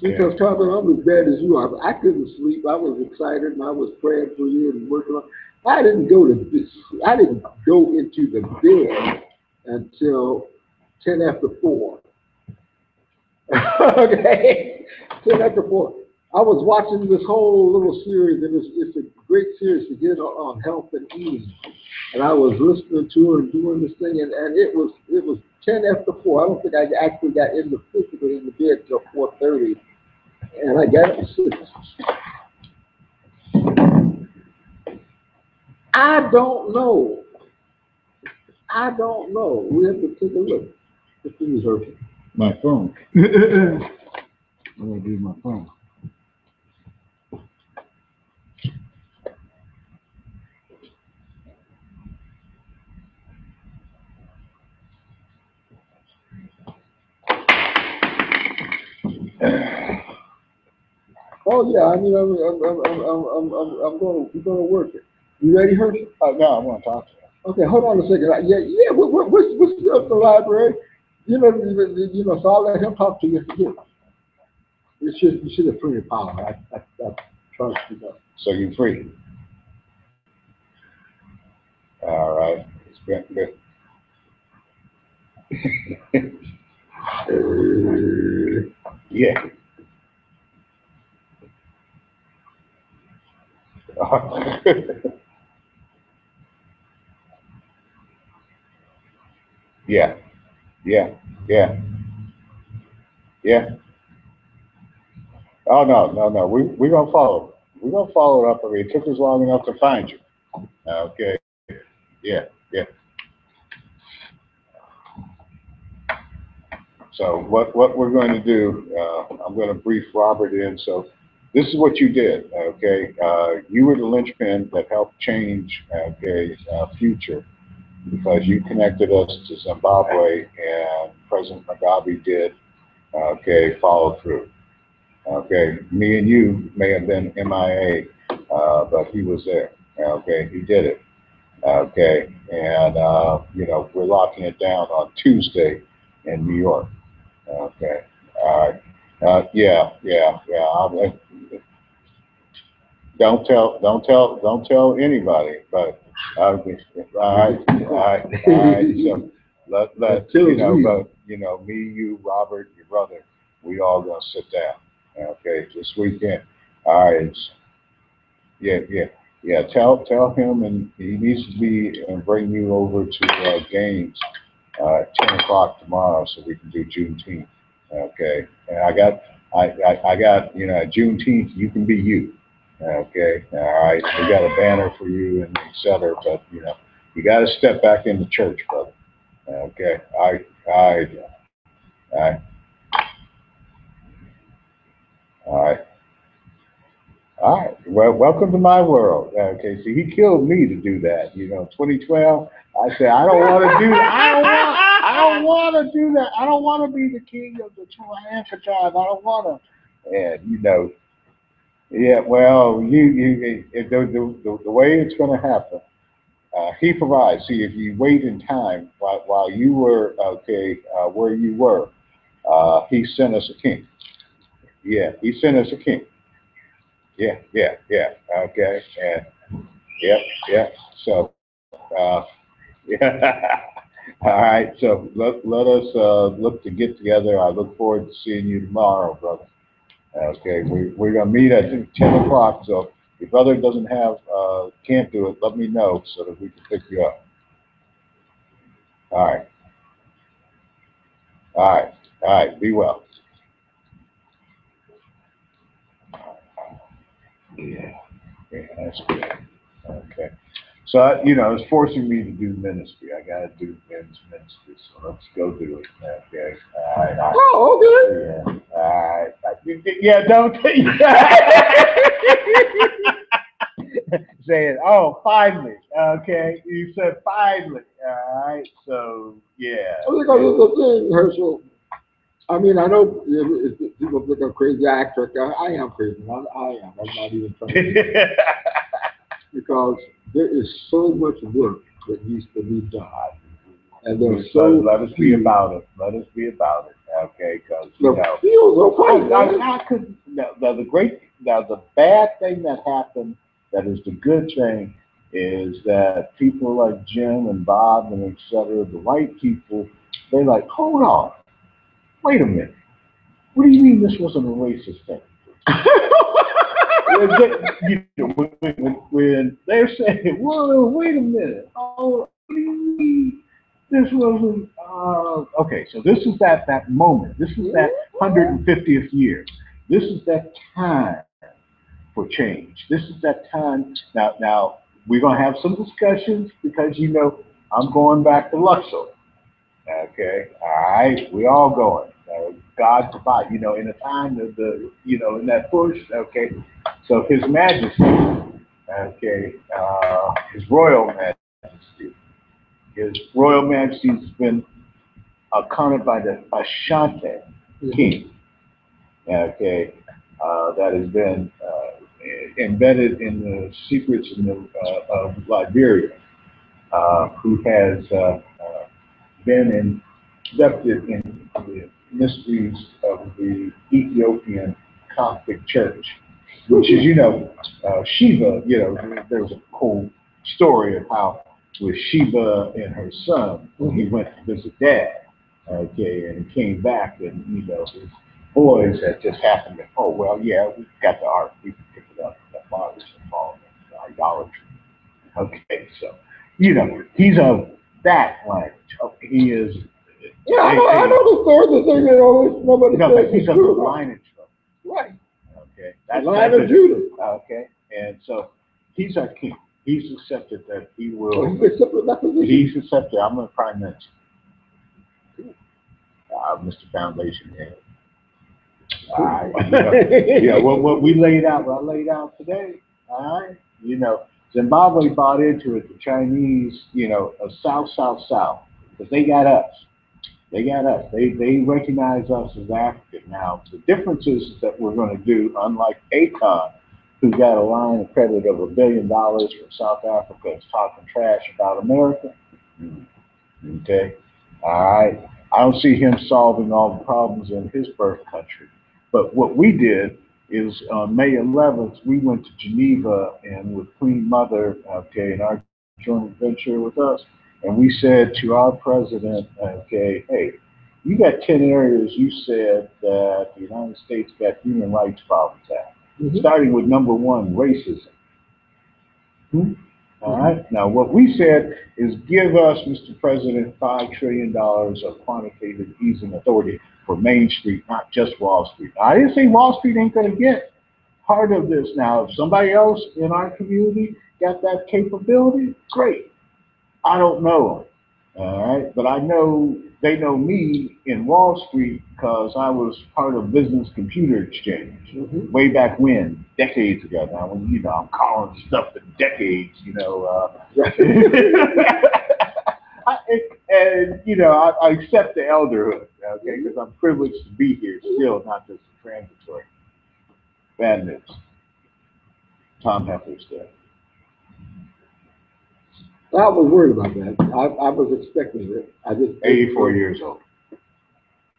Because Carmen, I'm as bad as you are. I couldn't sleep. I was excited and I was praying for you and working on. I didn't go to this. I didn't go into the bed until 10 after 4. Okay, 10 after 4. I was watching this whole little series, and it's a great series to get on health and eating. And I was listening to her and doing this thing, and it was 10 after 4. I don't think I actually got physically in the bed till 4:30, and I got up at 6. I don't know. I don't know. We have to take a look. What thing is hurting? My phone. I'm gonna do my phone. Oh yeah, I mean, we're gonna work it. You ready, Herschel? No, I want to talk to you. Okay, hold on a second. Yeah. What's up the library? So I'll let him talk to you. You should have printed power. I trust you. So you're free. All right. It's been good. Yeah. Yeah. Oh no. We're gonna follow. We're gonna follow it up. I mean, it took us long enough to find you. Okay. Yeah. So what we're going to do, I'm going to brief Robert in. So this is what you did, okay? You were the linchpin that helped change, future, because you connected us to Zimbabwe, and President Mugabe did, follow through. Okay, me and you may have been MIA, but he was there. Okay, he did it. Okay, and we're locking it down on Tuesday in New York. Okay. All right. Yeah. Don't tell anybody. But all right. So let but me, you, Robert, your brother, we all gonna sit down. Okay, this weekend. All right. Yeah. Tell him, and he needs to be and bring you over to games. 10 o'clock tomorrow, so we can do Juneteenth. Okay, and I got Juneteenth. You can be you. Okay, all right. We got a banner for you and etc. But you got to step back into church, brother. Okay, all right. Well, welcome to my world. Okay, see, he killed me to do that. 2012. I said, I don't want to do that. I don't want to do that. I don't want to be the king of the triumphant tribe. I don't want to. And yeah. Well, the way it's going to happen, he provides. See, if you wait in time while you were where you were, he sent us a king. Yeah, he sent us a king. Yeah. Okay, and yeah. So, yeah. All right. So let us look to get together. I look forward to seeing you tomorrow, brother. Okay, we're gonna meet at 10 o'clock. So if your brother doesn't can't do it, let me know so that we can pick you up. All right. Be well. Yeah, that's good. Okay. So, it's forcing me to do ministry. I got to do men's ministry, so let's go do it. Okay. All right. Oh, okay. Yeah. All right. Yeah, don't say it. Oh, finally. Okay. You said finally. All right. So, yeah. Because it's the thing, Herschel. I mean, I know people think I'm crazy actor. I am crazy. I am. I'm not even trying to. Because there is so much work that needs to be done. And there's let us be about it. Let us be about it. okay? Because, you know, fields are white, I couldn't, the bad thing that happened, that is the good thing, is that people like Jim and Bob and et cetera, the white people, they're like, hold on, wait a minute. What do you mean this wasn't a racist thing? when they're saying, whoa, wait a minute. Oh, what do you mean this wasn't, okay, so this is that moment. This is that 150th year. This is that time for change. This is that time. Now we're going to have some discussions because, you know, I'm going back to Luxor. Okay, all right, we all going. God provide, you know, in the time of the, you know, in that push. Okay, so His Majesty, okay, His Royal Majesty has been accounted by the Ashanti King. Okay, that has been embedded in the secrets of Liberia, who has been inducted in the mysteries of the Ethiopian Coptic Church, which is, you know, Sheba, you know, there was a whole story of how with Sheba and her son, when he went to visit dad, okay, and came back, and, you know, his boys had just happened to, oh, well, yeah, we got the art, we can pick it up, that father's involved in idolatry. Okay, so, you know, he's of that language. He is. Yeah, I know the story that they did always, nobody says he's of the lineage. Right. Okay. That's the line of Judah. Okay. And so he's our king. He's accepted that he will. So he's accepted that position. He's accepted. I'm the prime minister. Mr. Foundation Head. All right. You know, yeah. What we laid out, what I laid out today. All right. You know, Zimbabwe bought into it. The Chinese, you know, South, because they got us. They got us. They recognize us as African. Now, the difference is that we're going to do, unlike Akon, who got a line of credit of $1 billion from South Africa, is talking trash about America. Okay? All right? I don't see him solving all the problems in his birth country. But what we did is on May 11th, we went to Geneva and with Queen Mother, okay, in our joint venture with us, and we said to our president, okay, hey, you got 10 areas you said that the United States got human rights problems at. Starting with number 1, racism. All right. Now, what we said is give us, Mr. President, $5 trillion of quantitative easing authority for Main Street, not just Wall Street. Now, I didn't say Wall Street ain't going to get part of this. Now, if somebody else in our community got that capability, great. I don't know. All right. But I know they know me in Wall Street because I was part of Business Computer Exchange way back when, decades ago. Now, when, you know, I'm calling stuff for decades, you know. And, you know, I accept the elderhood, okay, because I'm privileged to be here still, not just transitory. Bad news. Tom Heffer's dead. I was worried about that. I was expecting it. I just 84 years old.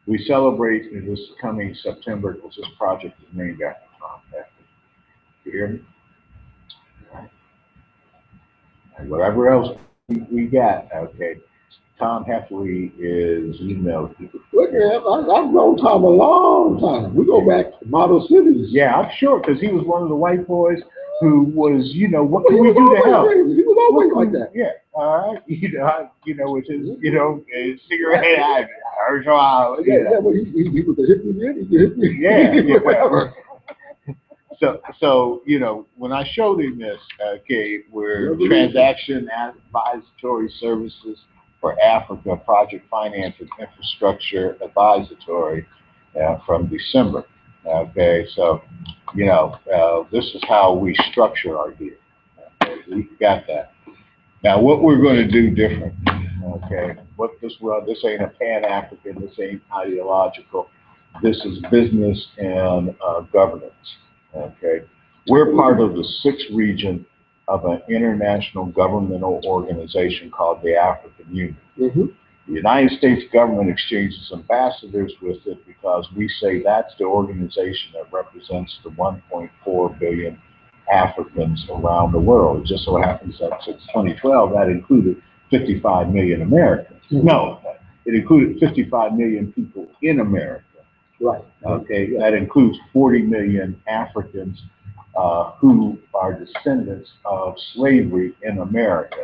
We celebrate in this coming September because this project is named after Tom Heffer. You hear me? Right. And whatever else we got, okay, Tom Heffery is, you know. Look at him. I've known Tom a long time. We go back to Model Cities. Yeah, I'm sure, because he was one of the white boys who was, you know, what can we do to help? He was always like that. Yeah, all right. You know, with his, you know, his cigarette, I heard you out. Yeah, well, he was a hippie then. He was a hippie. Yeah, whatever. So, you know, when I showed him this, okay, we're transaction advisory services for Africa, project finance and infrastructure advisory from December. Okay, so, you know, this is how we structure our deal. Okay, we got that. Now, what we're going to do different, okay, this ain't a Pan-African, this ain't ideological, this is business and governance, okay. We're part of the 6th region of an international governmental organization called the African Union. The United States government exchanges ambassadors with it because we say that's the organization that represents the 1.4 billion Africans around the world. It just so happens that since 2012, that included 55 million Americans. No, it included 55 million people in America. Right. Okay, that includes 40 million Africans who are descendants of slavery in America.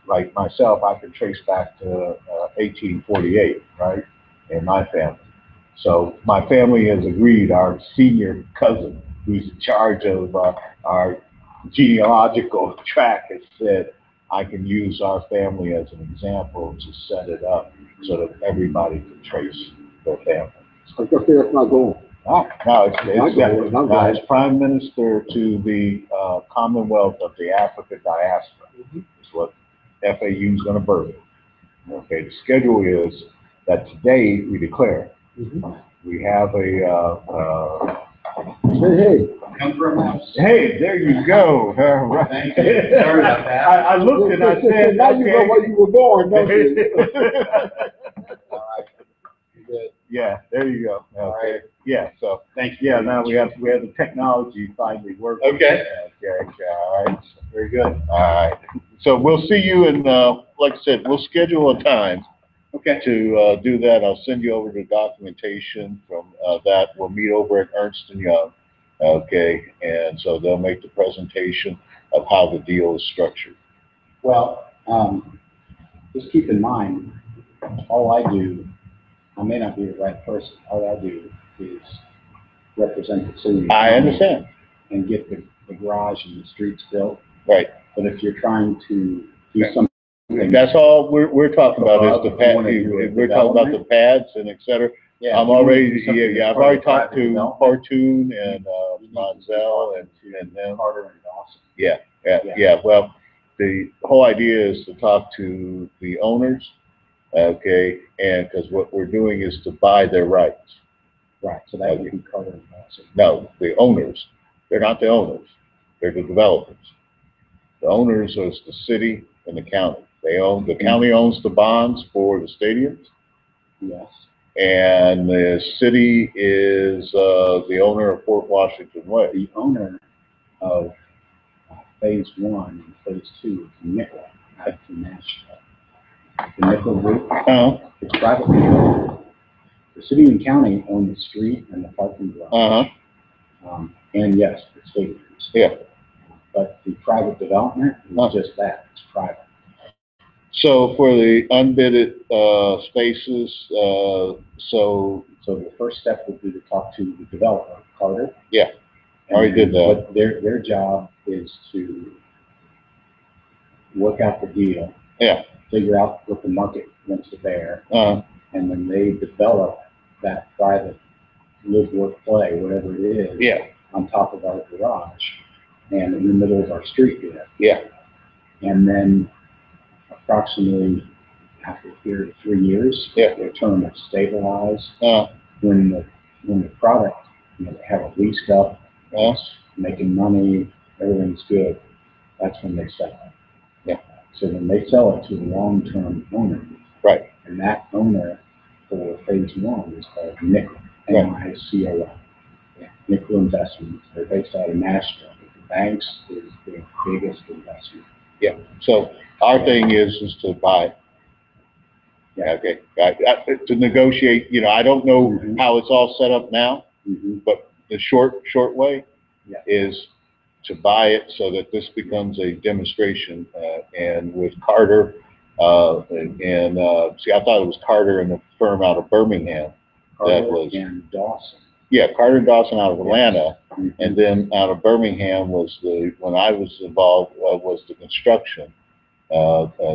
Like myself, I can trace back to 1848, right, in my family. So my family has agreed, our senior cousin, who's in charge of our genealogical track, has said, I can use our family as an example to set it up so that everybody can trace their family. I guess that's not going. Now it's Prime Minister to the Commonwealth of the African Diaspora. Is what FAU is going to birth. Okay, the schedule is that today we declare. We have a Hey, there you go. Right. Thank you. Sorry about that. I looked and I said, now you know where you were born, don't you? All right. Good. Yeah, there you go. Okay. All right. Yeah, so Thank you. yeah, now we have the technology finally working. Okay. Okay, all right. Very good. All right. So we'll see you in like I said, we'll schedule a time to do that. I'll send you over the documentation from that. We'll meet over at Ernst & Young. Okay, and so they'll make the presentation of how the deal is structured. Well, just keep in mind, all I do, I may not be the right person. All I do is represent the city. I understand. And get the garage and the streets built. Right. But if you're trying to do something, that's all we're talking about is the pad. We're talking about the pads and et cetera. Yeah, I'm already, I've already talked to Partoon and Monzel and them. Carter and Dawson. Yeah. Well, the whole idea is to talk to the owners, okay, and because what we're doing is to buy their rights. Right. So that would be Carter and Dawson. No, the owners. They're not the owners. They're the developers. The owners is the city and the county. The county owns the bonds for the stadiums. Yes. And the city is the owner of Fort Washington Way. The owner of Phase 1 and Phase 2 is Nickel, out of Nashville. The Nickel Group. It's privately owned. The city and county own the street and the parking garage. And yes, the stadiums. Yeah. But the private development is just that. It's private. So for the unbidded spaces, so the first step would be to talk to the developer, Carter. Yeah, already did that. But their job is to work out the deal. Yeah. Figure out what the market wants to bear. And then they develop that private live, work, play, whatever it is. Yeah. On top of our garage and in the middle of our street there. Yeah. And then approximately after 3 years, the term is stabilized. When the product, they have it leased up, making money, everything's good. That's when they sell it. Yeah. So then they sell it to a long-term owner. Right. And that owner for Phase 1 is called Nickel, N-I-C-O-L. Nickel Investments. They're based out of Nashville. The banks is the biggest investment. Yeah. So our thing is to buy. Yeah. Okay. To negotiate. I don't know how it's all set up now, but the short way is to buy it so that this becomes a demonstration. And with Carter, see, I thought it was Carter and a firm out of Birmingham. Carter and Dawson. Yeah, Carter and Dawson out of Atlanta, and then out of Birmingham was when I was involved, was the construction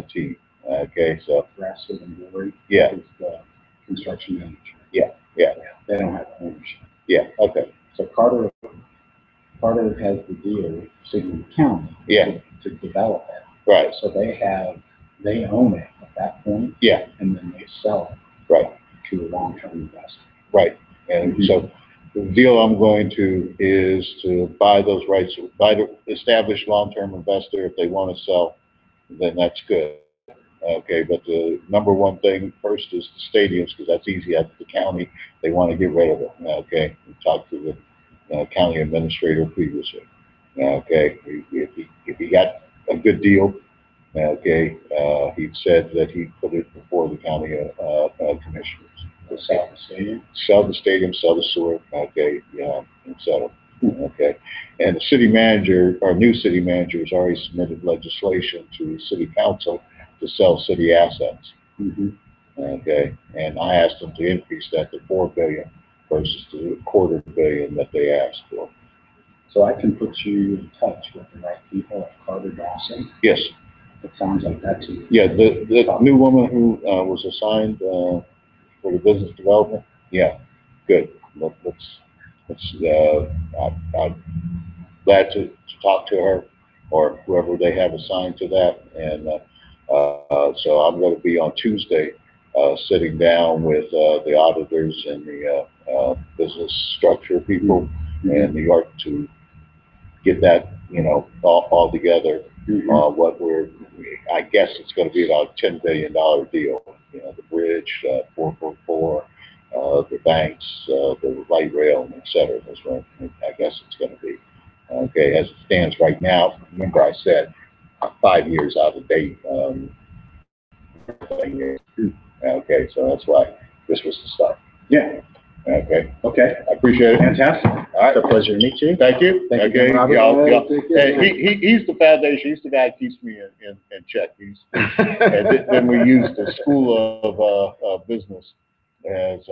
team. Okay, so. Grassley and Glory. Yeah. Is the construction manager. Yeah. They don't have ownership. Yeah, okay. So Carter has the deal with Signal County to develop it. Right. So they own it at that point. Yeah. And then they sell it. Right. To a long-term investor. Right. And so the deal I'm going to is to buy those rights, buy the established long-term investor. If they want to sell, then that's good. Okay, but the number one thing first is the stadiums, because that's easy at the county. They want to get rid of it. Okay, we talked to the county administrator previously. Okay, if he got a good deal, okay, he said that he put it before the county commissioners. To sell the stadium? Sell the stadium, sell the sewer, okay, yeah, and settle. Okay, and the city manager, our new city manager, has already submitted legislation to the city council to sell city assets. Mm-hmm. Okay, and I asked them to increase that to $4 billion versus the $250 million that they asked for. So I can put you in touch with the right people at Carter Dawson. Yes. It sounds like that to you. Yeah, the new woman who was assigned for the business development. Yeah, good. I'm glad to talk to her or whoever they have assigned to that. And so I'm going to be on Tuesday sitting down with the auditors and the business structure people in New York to get that, all together. I guess it's going to be about a $10 billion deal. The bridge, 444, the banks, the light rail, et cetera. That's what I guess it's going to be. Okay, as it stands right now, remember I said 5 years out of date. Okay, so that's why this was the start. Yeah. Okay. Okay. I appreciate it. Fantastic. All right. It's a pleasure to meet you. Thank you. Thank you, Okay. Robert. Hey, he's the foundation. He's the guy that keeps me in check. And then we used the School of Business as,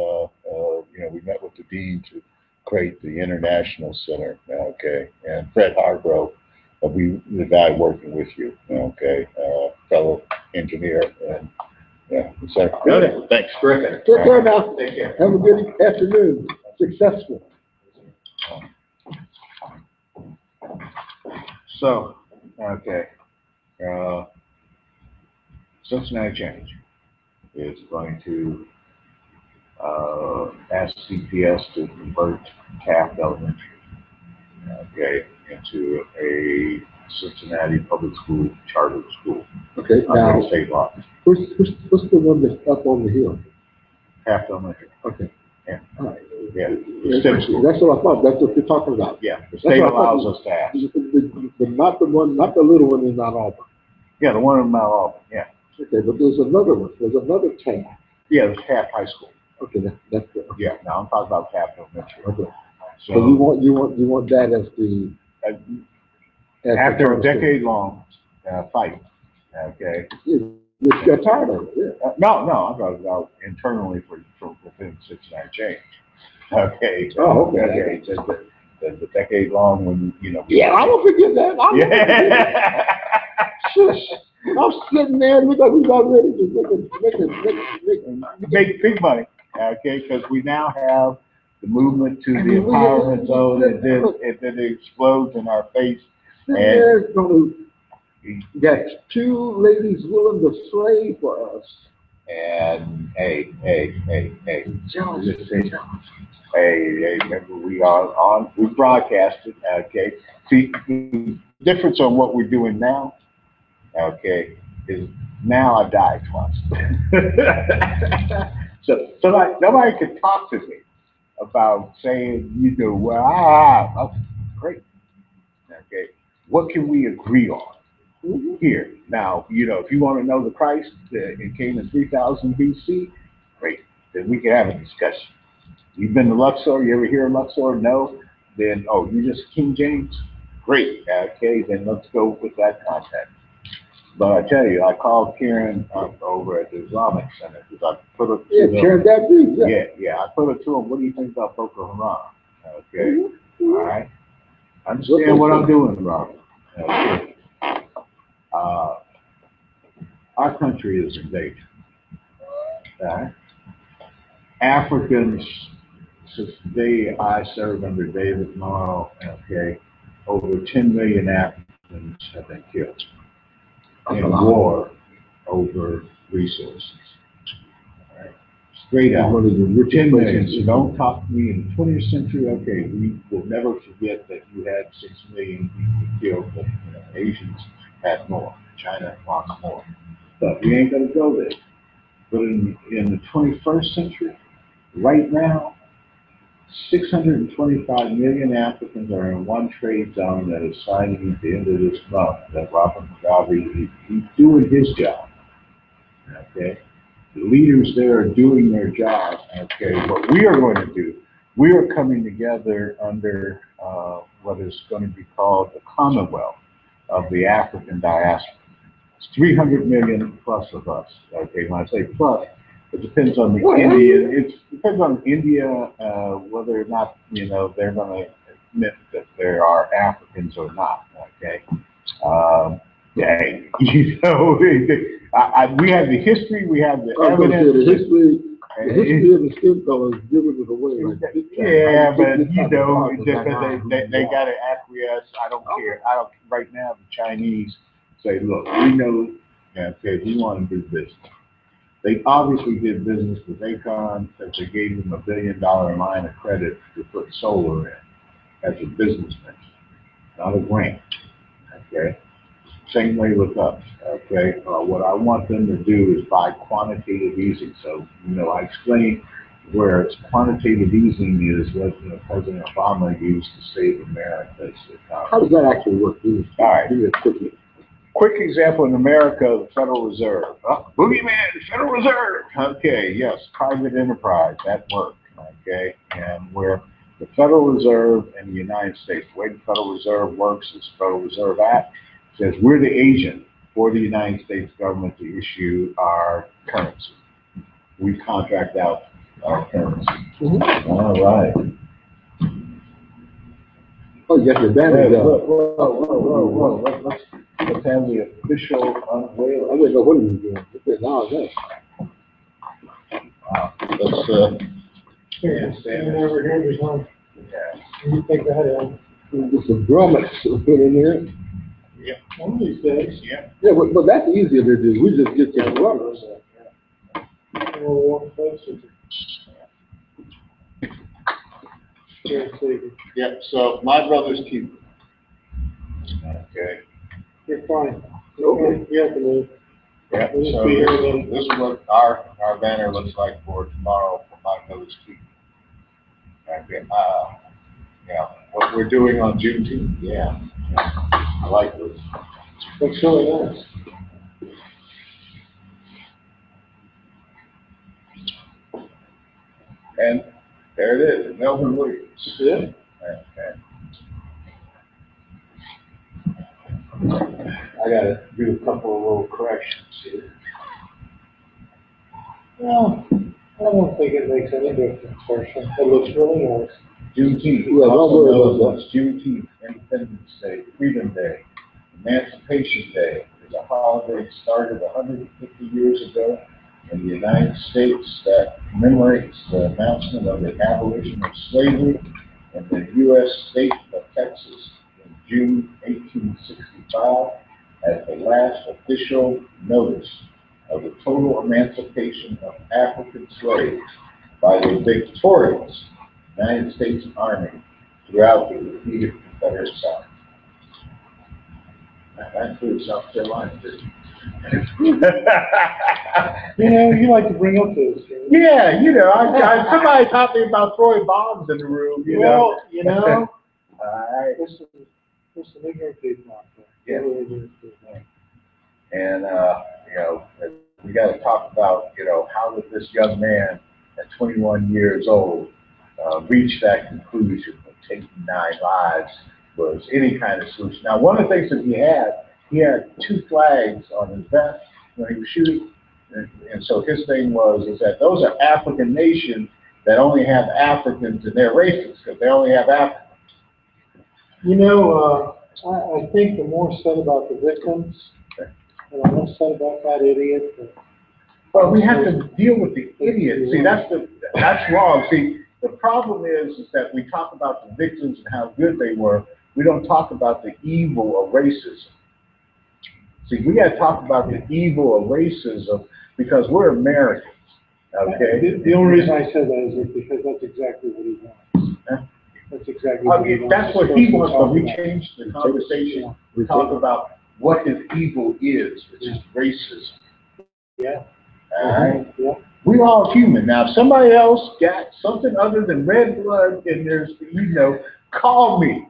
we met with the dean to create the International Center. Okay. And Fred Hargrove, the guy working with you. Okay. Fellow engineer. And yeah. So, Good. Thanks. Terrific. Take care now. Take care. Have a good afternoon. Successful. So, okay, Cincinnati Change is going to ask CPS to convert Taft Elementary, okay, into a Cincinnati public school charter school. Okay, Under now, state law. what's the one that's up on the hill? Taft Elementary. Okay. Yeah. All right. Yeah. The STEM school. That's what I thought. That's what you're talking about. Yeah. The state allows us to ask. Not the one, not the little one in Mount Auburn. Yeah, the one in Mount Auburn. Yeah. Okay, but there's another one. There's another Taft. Yeah, there's Taft High School. Okay, that's good. Yeah. Now I'm talking about Taft Elementary. Okay. So you want that as the after a decade-long fight, okay. You got tired of it, yeah. No, I'm talking about internally for within Cincinnati Change. Okay. Oh, okay. The decade-long when Yeah, I don't forget that. Shush. I'm sitting there looking like we got ready to make big money. Okay, because we now have the movement to the empowerment zone, and then it explodes in our face. There's got two ladies willing to slave for us. And hey, Jealous. hey, remember we broadcasted, okay? See, the difference on what we're doing now, okay, is now I died twice. So nobody can talk to me about saying, well, great. Okay, what can we agree on here? Now, if you want to know the Christ it came in 3000 BC, great. Then we can have a discussion. You've been to Luxor? You ever hear of Luxor? No? Then, you just King James? Great. Okay, then let's go with that content. But I tell you, I called Karen over at the Islamic Center because I put it to them. Karen, that dude, Yeah, I put it to them. What do you think about Boko Haram? Okay, all right. Understand what I'm doing, Robert. Okay. Our country is in danger. Africans, since the day I served under David Morrow, okay, over 10 million Africans have been killed in war over resources. All right. Straight out. 10 million. So don't talk to me in the 20th century. Okay, we will never forget that you had 6 million people killed, but Asians had more. China lost more. But we ain't gonna go there. But in the 21st century, right now, 625 million Africans are in one trade zone that is signing at the end of this month that Robert Mugabe, he's doing his job, okay? The leaders there are doing their job, okay? What we are going to do, we are coming together under what is going to be called the Commonwealth of the African diaspora. It's 300 million plus of us, okay? When I say plus, it depends on the Indian. It depends on India whether or not they're going to admit that there are Africans or not. Okay, yeah, we have the history, we have the evidence. The history of the skin color is giving it away. Like, yeah, but they got to acquiesce. I don't care. Right now, the Chinese say, look, we know. Okay, we want to do business. They obviously did business with Akon because they gave them $1 billion line of credit to put solar in as a business venture, not a grant. Okay, same way with us. Okay, what I want them to do is buy quantitative easing. So I explained where it's quantitative easing is what President Obama used to save America's economy. How does that actually work? All right. Quick example in America, the Federal Reserve. Boogeyman, the Federal Reserve. Okay, yes, private enterprise, that worked. Okay, and where the Federal Reserve in the United States, the way the Federal Reserve works is the Federal Reserve Act says we're the agent for the United States government to issue our currency. We contract out our currency. Mm-hmm. All right. Oh, you got your banner down. Whoa. Let's have the official unveiling. I didn't know what he was doing. Now it's that. Wow. Let's stand over here behind. Yeah. You take that out. There's some grommets put in there. Yeah. One of these days. Yeah. Yeah, but that's easier to do. We just get some grommets. We'll walk closer. Yeah, so my brother's keeper. Okay. You're fine. Okay. You have to move. Yeah, so this is what our banner looks like for tomorrow for my brother's keeper. Okay. What we're doing on Juneteenth. Yeah. I like this. Looks really nice. And there it is, Melvin Williams. Yeah. Okay. I gotta do a couple of little corrections here. Well, I don't think it makes any difference, personally. It looks really nice. Juneteenth, Well, also don't worry known about as Juneteenth, Independence Day, Freedom Day, Emancipation Day, is a holiday that started 150 years ago in the United States that commemorates the announcement of the abolition of slavery in the U.S. state of Texas in June 1865 as the last official notice of the total emancipation of African slaves by the victorious United States Army throughout the defeated Confederate South. That includes South Carolina, too. You like to bring up those things. Yeah, somebody taught me about throwing bombs in the room, All right. There's some ignorant people out there. Yeah. Really ignorant people. And, we got to talk about, how did this young man at 21 years old reach that conclusion of taking 9 lives was any kind of solution. Now, one of the things that he had 2 flags on his vest when he was shooting. And so his thing is that those are African nations that only have Africans in their races because they only have Africans. I think the more said about the victims, and the less said about that idiot. Well, we have to deal with the idiot. See, that's wrong. See, the problem is that we talk about the victims and how good they were. We don't talk about the evil of racism. See, we got to talk about the evil of racism because we're Americans. Okay. The only reason I said that is because that's exactly what he wants. Huh? That's exactly what he wants. That's what he wants, but we changed the conversation. We talk about what his evil is, which is racism. Yeah. All right? Yeah. We all human. Now, if somebody else got something other than red blood and there's, call me.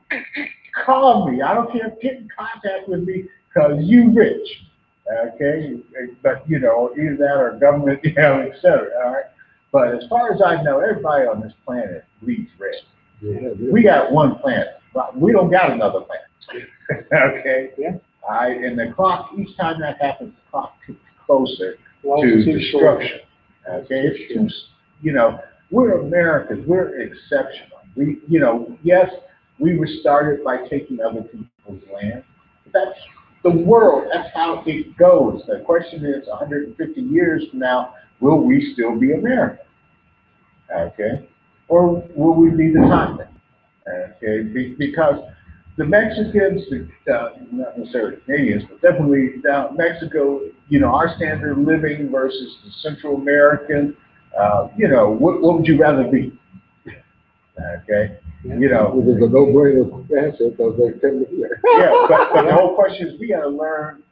Call me. I don't care. Get in contact with me because you rich. Okay? But, either that or government, et cetera. All right? But as far as I know, everybody on this planet bleeds red. Yeah, We got one planet. We don't got another planet. Okay? Yeah. All right? And the clock, each time that happens, the clock gets closer Life's to too short. destruction. Okay? It's too, we're Americans. We're exceptional. We, yes, we were started by taking other people's land. But that's the world. That's how it goes. The question is, 150 years from now, will we still be American? Okay? Or will we be the continent? Okay? Because the Mexicans, not necessarily Canadians, but definitely Mexico, our standard of living versus the Central American, what would you rather be? Okay? It was a no-brainer answer because they came here. Yeah, but the whole question is we got to learn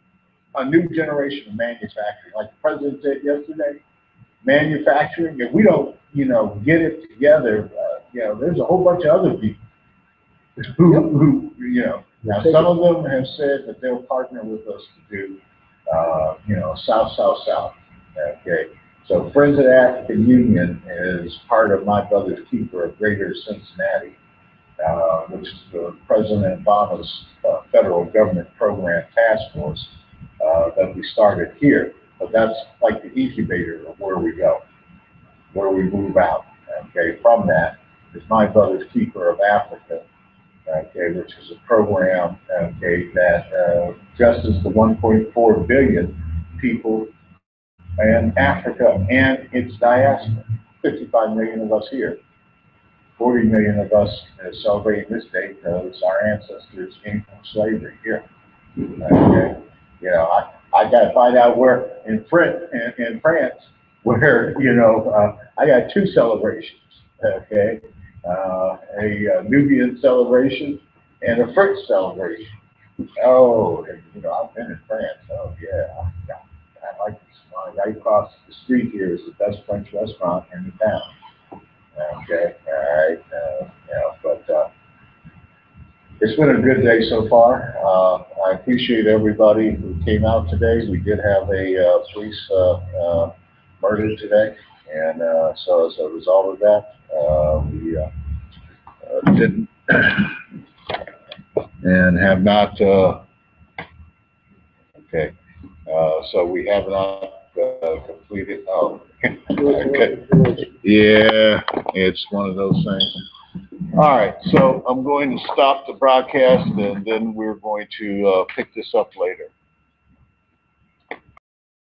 a new generation of manufacturing. Like the president said yesterday, manufacturing, if we don't, get it together, there's a whole bunch of other people who now some of them have said that they'll partner with us to do, South. Okay. So Friends of the African Union is part of my brother's keeper of Greater Cincinnati, which is the President Obama's federal government program task force that we started here. But that's like the incubator of where we go, where we move out. Okay. From that is my brother's keeper of Africa. Okay, which is a program, that addresses the 1.4 billion people in Africa and its diaspora. 55 million of us here. 40 million of us celebrating this day because our ancestors came from slavery here. Okay, I got to find out where in France, where I got two celebrations. Okay. A Nubian celebration and a French celebration. Oh, I've been in France. Oh, yeah. I like this one. Right across the street here is the best French restaurant in the town. Okay, all right. But it's been a good day so far. I appreciate everybody who came out today. We did have a police murder today, and so as a result of that, we didn't and have not. Okay, so we have not completed. Oh, okay. Yeah, it's one of those things. All right, so I'm going to stop the broadcast, and then we're going to pick this up later.